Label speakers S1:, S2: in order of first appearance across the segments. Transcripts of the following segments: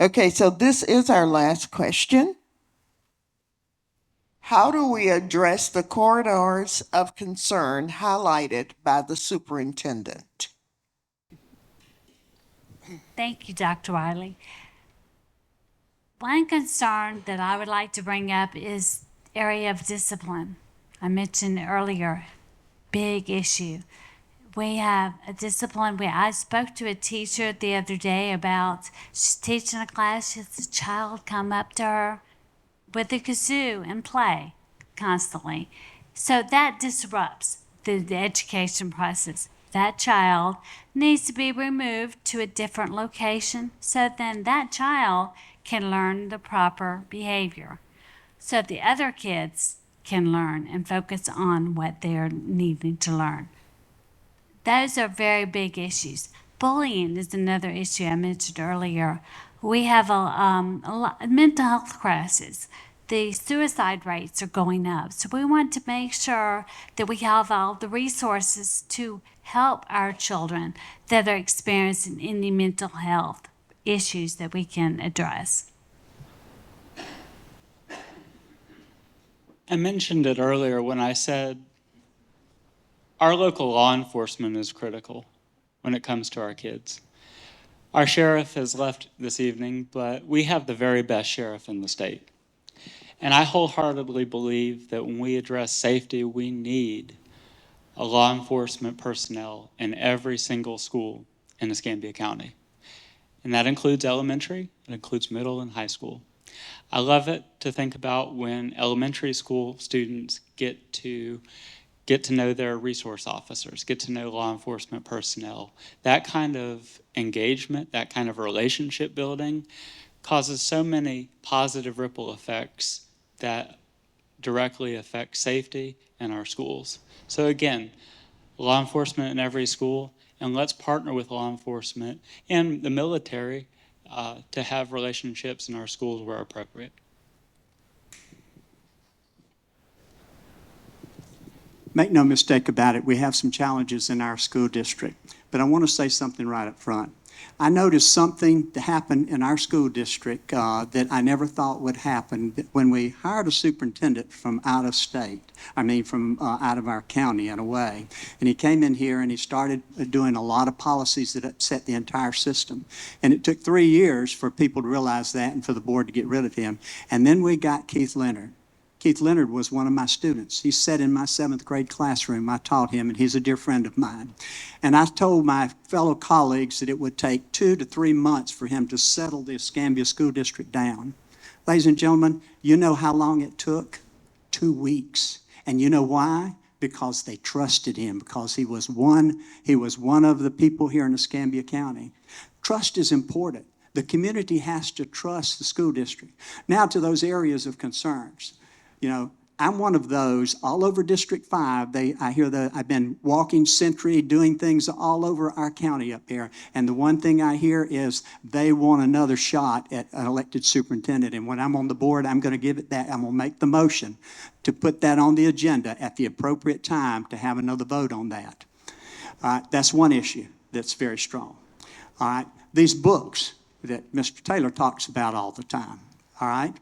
S1: Okay, so this is our last question. How do we address the corridors of concern highlighted by the superintendent?
S2: Thank you, Dr. Wiley. One concern that I would like to bring up is area of discipline. I mentioned earlier, big issue. We have a discipline. I spoke to a teacher the other day about she's teaching a class. She has a child come up to her with a kazoo and play constantly. So that disrupts the education process. That child needs to be removed to a different location so then that child can learn the proper behavior. So the other kids can learn and focus on what they're needing to learn. Those are very big issues. Bullying is another issue I mentioned earlier. We have a mental health crisis. The suicide rates are going up. So we want to make sure that we have all the resources to help our children that are experiencing any mental health issues that we can address.
S3: I mentioned it earlier when I said our local law enforcement is critical when it comes to our kids. Our sheriff has left this evening, but we have the very best sheriff in the state. And I wholeheartedly believe that when we address safety, we need a law enforcement personnel in every single school in Escambia County. And that includes elementary, it includes middle and high school. I love it to think about when elementary school students get to know their resource officers, get to know law enforcement personnel. That kind of engagement, that kind of relationship building causes so many positive ripple effects that directly affect safety in our schools. So again, law enforcement in every school, and let's partner with law enforcement and the military to have relationships in our schools where appropriate.
S4: Make no mistake about it, we have some challenges in our school district, but I want to say something right up front. I noticed something that happened in our school district that I never thought would happen when we hired a superintendent from out of state, from out of our county in a way. And he came in here and he started doing a lot of policies that upset the entire system. And it took 3 years for people to realize that and for the board to get rid of him. And then we got Keith Leonard. Keith Leonard was one of my students. He sat in my 7th grade classroom. I taught him, and he's a dear friend of mine. And I told my fellow colleagues that it would take 2 to 3 months for him to settle the Escambia School District down. Ladies and gentlemen, you know how long it took? 2 weeks. And you know why? Because they trusted him, because he was one of the people here in Escambia County. Trust is important. The community has to trust the school district. Now to those areas of concerns. You know, I'm one of those all over District 5. I've been walking Sentry, doing things all over our county up here. And the one thing I hear is they want another shot at an elected superintendent. And when I'm on the board, I'm going to give it that. I'm going to make the motion to put that on the agenda at the appropriate time to have another vote on that. That's one issue that's very strong. All right, these books that Mr. Taylor talks about all the time. All right.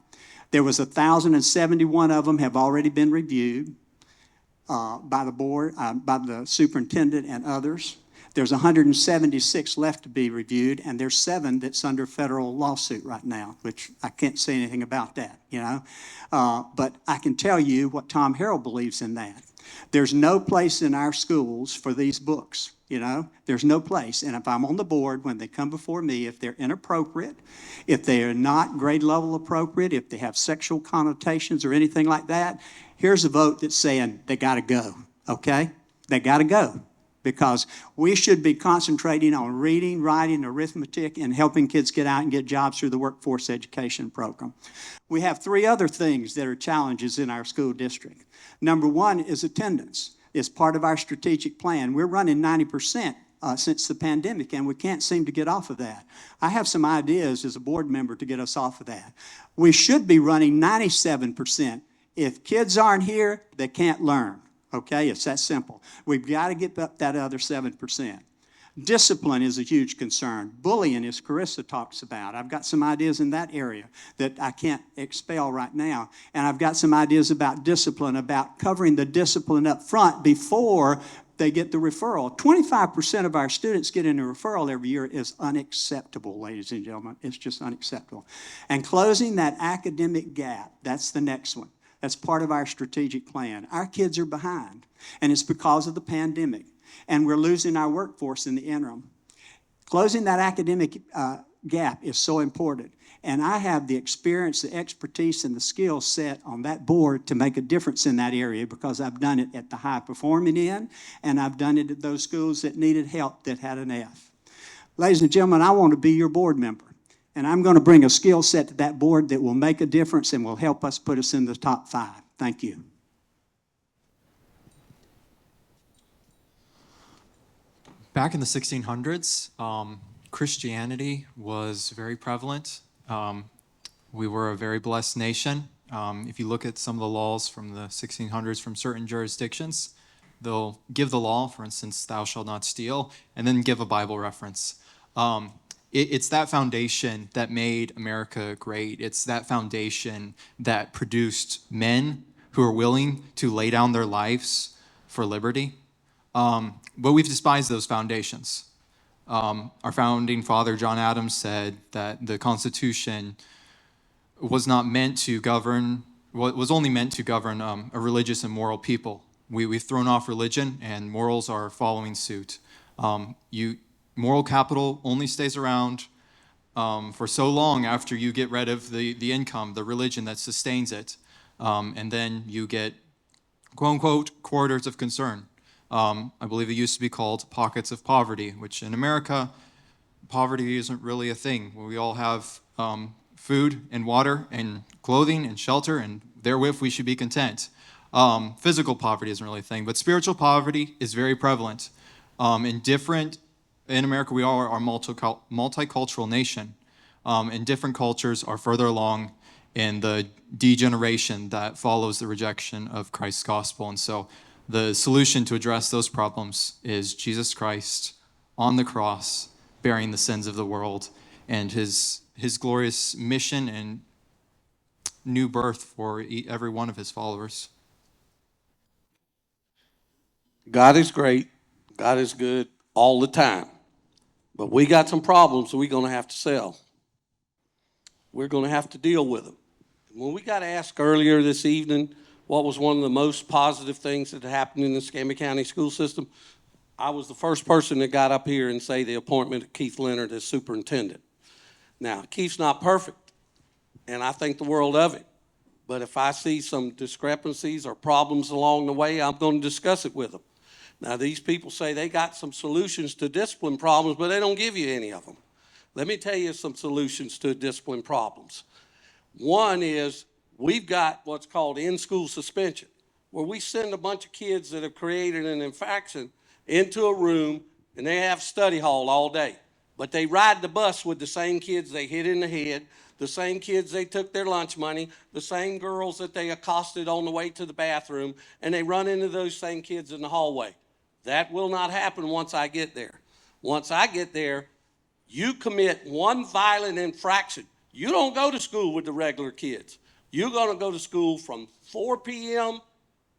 S4: There was 1,071 of them have already been reviewed by the board, by the superintendent and others. There's 176 left to be reviewed, and there's 7 that's under federal lawsuit right now, which I can't say anything about that, you know. But I can tell you what Tom Harrell believes in that. There's no place in our schools for these books. You know, there's no place. And if I'm on the board, when they come before me, if they're inappropriate, if they are not grade level appropriate, if they have sexual connotations or anything like that, here's a vote that's saying they got to go, okay? They got to go, because we should be concentrating on reading, writing, arithmetic, and helping kids get out and get jobs through the workforce education program. We have 3 other things that are challenges in our school district. Number 1 is attendance. It's part of our strategic plan. We're running 90% since the pandemic, and we can't seem to get off of that. I have some ideas as a board member to get us off of that. We should be running 97%. If kids aren't here, they can't learn, okay? It's that simple. We've got to get up that other 7%. Discipline is a huge concern. Bullying, as Carissa talks about. I've got some ideas in that area that I can't expel right now. And I've got some ideas about discipline, about covering the discipline up front before they get the referral. 25% of our students getting a referral every year is unacceptable, ladies and gentlemen. It's just unacceptable. And closing that academic gap, that's the next one. That's part of our strategic plan. Our kids are behind, and it's because of the pandemic. And we're losing our workforce in the interim. Closing that academic gap is so important. And I have the experience, the expertise, and the skill set on that board to make a difference in that area because I've done it at the high-performing end, and I've done it at those schools that needed help that had an F. Ladies and gentlemen, I want to be your board member. And I'm going to bring a skill set to that board that will make a difference and will help us put us in the top 5. Thank you.
S5: Back in the 1600s, Christianity was very prevalent. We were a very blessed nation. If you look at some of the laws from the 1600s from certain jurisdictions, they'll give the law, for instance, thou shalt not steal, and then give a Bible reference. It's that foundation that made America great. It's that foundation that produced men who are willing to lay down their lives for liberty. But we've despised those foundations. Our founding father, John Adams, said that the Constitution was not meant to govern, was only meant to govern a religious and moral people. We've thrown off religion, and morals are following suit. Moral capital only stays around for so long after you get rid of the income, the religion that sustains it. And then you get, quote unquote, corridors of concern. I believe it used to be called pockets of poverty, which in America, poverty isn't really a thing. We all have food and water and clothing and shelter, and therewith we should be content. Physical poverty isn't really a thing, but spiritual poverty is very prevalent. In America, we are a multicultural nation, and different cultures are further along in the degeneration that follows the rejection of Christ's gospel. And so the solution to address those problems is Jesus Christ on the cross, bearing the sins of the world, and his glorious mission and new birth for every one of his followers.
S6: God is great. God is good all the time. But we got some problems that we're going to have to sell. We're going to have to deal with them. When we got asked earlier this evening what was one of the most positive things that happened in the Escambia County school system, I was the first person that got up here and say the appointment of Keith Leonard as superintendent. Now, Keith's not perfect, and I think the world of it. But if I see some discrepancies or problems along the way, I'm going to discuss it with him. Now, these people say they got some solutions to discipline problems, but they don't give you any of them. Let me tell you some solutions to discipline problems. One is we've got what's called in-school suspension, where we send a bunch of kids that have created an infraction into a room, and they have study hall all day. But they ride the bus with the same kids they hit in the head, the same kids they took their lunch money, the same girls that they accosted on the way to the bathroom, and they run into those same kids in the hallway. That will not happen once I get there. Once I get there, you commit one violent infraction. You don't go to school with the regular kids. You're going to go to school from 4 p.m.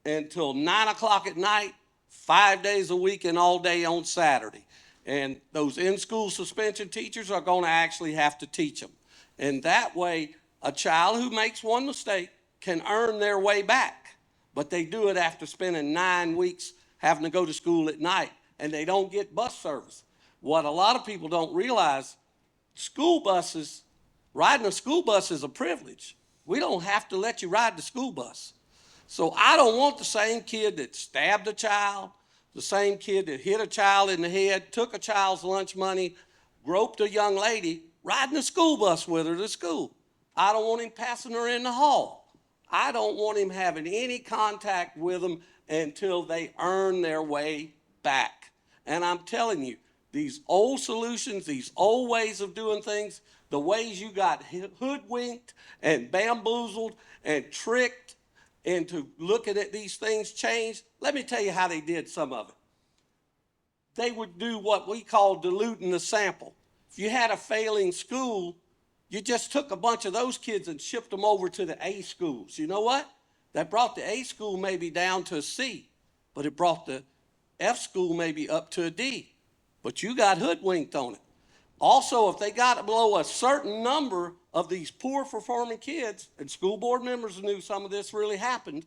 S6: until 9 o'clock at night, 5 days a week and all day on Saturday. And those in-school suspension teachers are going to actually have to teach them. And that way, a child who makes one mistake can earn their way back. But they do it after spending 9 weeks having to go to school at night, and they don't get bus service. What a lot of people don't realize, riding a school bus is a privilege. We don't have to let you ride the school bus. So I don't want the same kid that stabbed a child, the same kid that hit a child in the head, took a child's lunch money, groped a young lady, riding the school bus with her to school. I don't want him passing her in the hall. I don't want him having any contact with them until they earn their way back. And I'm telling you, these old solutions, these old ways of doing things, the ways you got hoodwinked and bamboozled and tricked into looking at these things changed, let me tell you how they did some of it. they would do what we call diluting the sample. If you had a failing school, you just took a bunch of those kids and shipped them over to the A schools. You know what? That brought the A school maybe down to a C, but it brought the F school maybe up to a D. But you got hoodwinked on it. Also, if they got below a certain number of these poor performing kids, and school board members knew some of this really happened,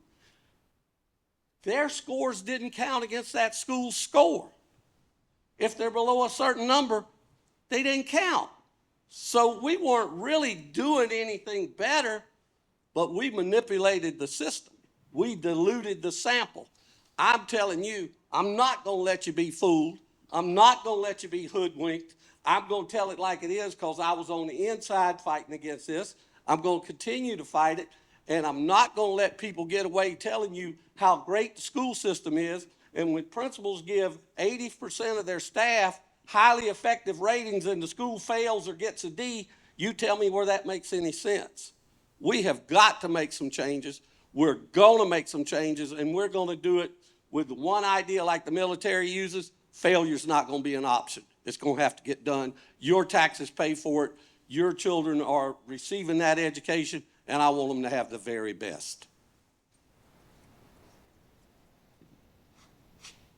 S6: their scores didn't count against that school's score. If they're below a certain number, they didn't count. So we weren't really doing anything better, but we manipulated the system. We diluted the sample. I'm telling you, I'm not going to let you be fooled. I'm not going to let you be hoodwinked. I'm going to tell it like it is because I was on the inside fighting against this. I'm going to continue to fight it, and I'm not going to let people get away telling you how great the school system is. And when principals give 80% of their staff highly effective ratings and the school fails or gets a D, you tell me where that makes any sense. We have got to make some changes. We're going to make some changes, and we're going to do it with one idea like the military uses. Failure's not going to be an option. It's going to have to get done. Your taxes pay for it. Your children are receiving that education, and I want them to have the very best.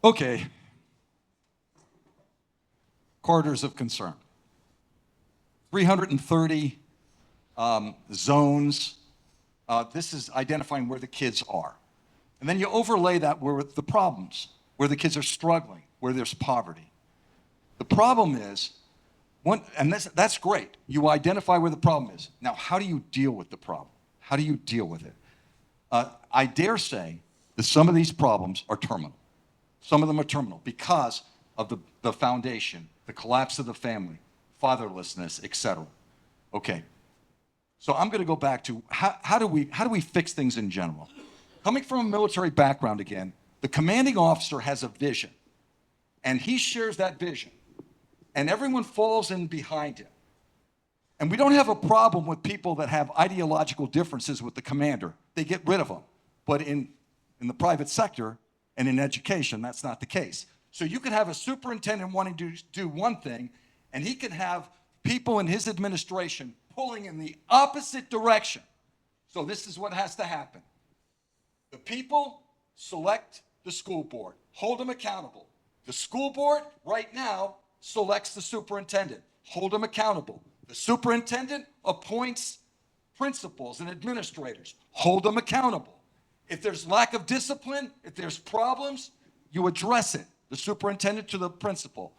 S7: Okay. Corridors of concern. 330 zones. This is identifying where the kids are. And then you overlay that with the problems, where the kids are struggling, where there's poverty. The problem is, that's great. You identify where the problem is. Now, how do you deal with the problem? How do you deal with it? I dare say that some of these problems are terminal. Some of them are terminal because of the foundation, the collapse of the family, fatherlessness, etc. Okay. So I'm going to go back to how do we fix things in general? Coming from a military background again, the commanding officer has a vision, and he shares that vision, and everyone falls in behind him. And we don't have a problem with people that have ideological differences with the commander. They get rid of them. But in the private sector and in education, that's not the case. So you can have a superintendent wanting to do one thing, and he can have people in his administration pulling in the opposite direction. So this is what has to happen. The people select the school board, hold them accountable. The school board, right now, selects the superintendent, hold them accountable. The superintendent appoints principals and administrators, hold them accountable. If there's lack of discipline, if there's problems, you address it. The superintendent to the principal.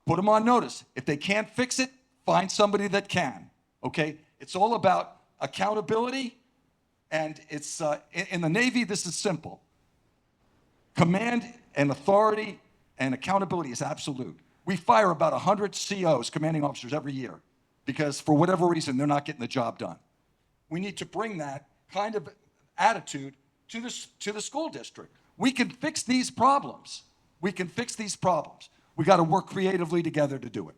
S7: Put them on notice. If they can't fix it, find somebody that can, okay? It's all about accountability, and it's, in the Navy, this is simple. Command and authority and accountability is absolute. We fire about 100 COs, commanding officers, every year because for whatever reason, they're not getting the job done. We need to bring that kind of attitude to the school district. We can fix these problems. We can fix these problems. We got to work creatively together to do it.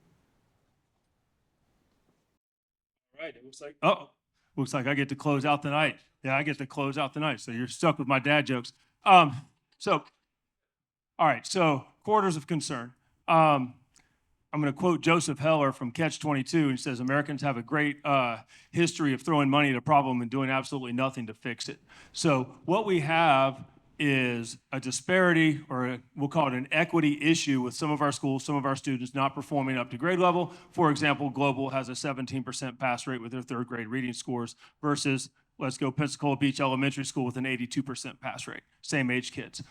S8: All right, it looks like I get to close out the night. Yeah, I get to close out the night. So you're stuck with my dad jokes. All right, so quarters of concern. I'm going to quote Joseph Heller from Catch-22. He says, Americans have a great history of throwing money at a problem and doing absolutely nothing to fix it. So what we have is a disparity, or we'll call it an equity issue with some of our schools, some of our students not performing up to grade level. For example, Global has a 17% pass rate with their third grade reading scores versus, let's go, Pensacola Beach Elementary School with an 82% pass rate, same age kids.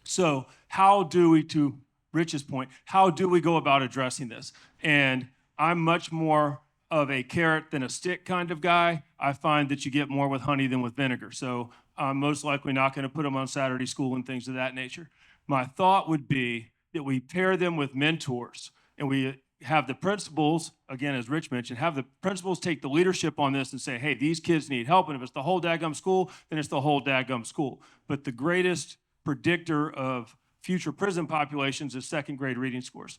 S8: So how do we, to Rich's point, how do we go about addressing this? And I'm much more of a carrot than a stick kind of guy. I find that you get more with honey than with vinegar. So I'm most likely not going to put them on Saturday school and things of that nature. My thought would be that we pair them with mentors, and we have the principals, again, as Rich mentioned, have the principals take the leadership on this and say, hey, these kids need help. And if it's the whole daggum school, then it's the whole daggum school. But the greatest predictor of future prison populations is second grade reading scores.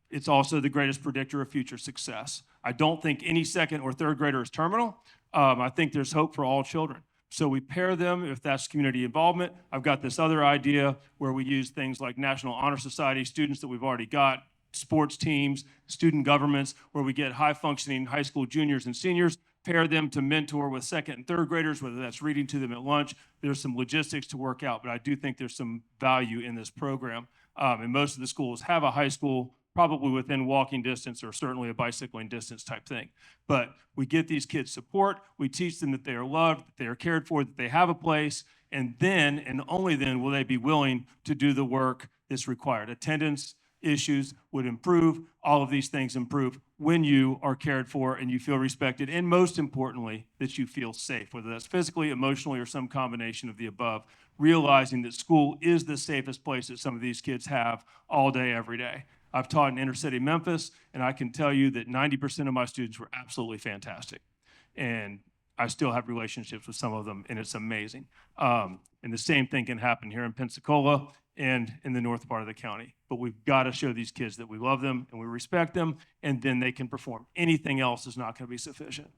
S8: It's also the greatest predictor of future success. I don't think any second or third grader is terminal. I think there's hope for all children. So we pair them if that's community involvement. I've got this other idea where we use things like National Honor Society, students that we've already got, sports teams, student governments, where we get high functioning high school juniors and seniors, pair them to mentor with second and third graders, whether that's reading to them at lunch. There's some logistics to work out, but I do think there's some value in this program. And most of the schools have a high school probably within walking distance or certainly a bicycling distance type thing. But we get these kids support, we teach them that they are loved, that they are cared for, that they have a place, and then, and only then, will they be willing to do the work that's required. Attendance issues would improve, all of these things improve when you are cared for and you feel respected, and most importantly, that you feel safe, whether that's physically, emotionally, or some combination of the above, realizing that school is the safest place that some of these kids have all day, every day. I've taught in inner city Memphis, and I can tell you that 90% of my students were absolutely fantastic. And I still have relationships with some of them, and it's amazing. And the same thing can happen here in Pensacola and in the north part of the county. But we've got to show these kids that we love them and we respect them, and then they can perform. Anything else is not going to be sufficient.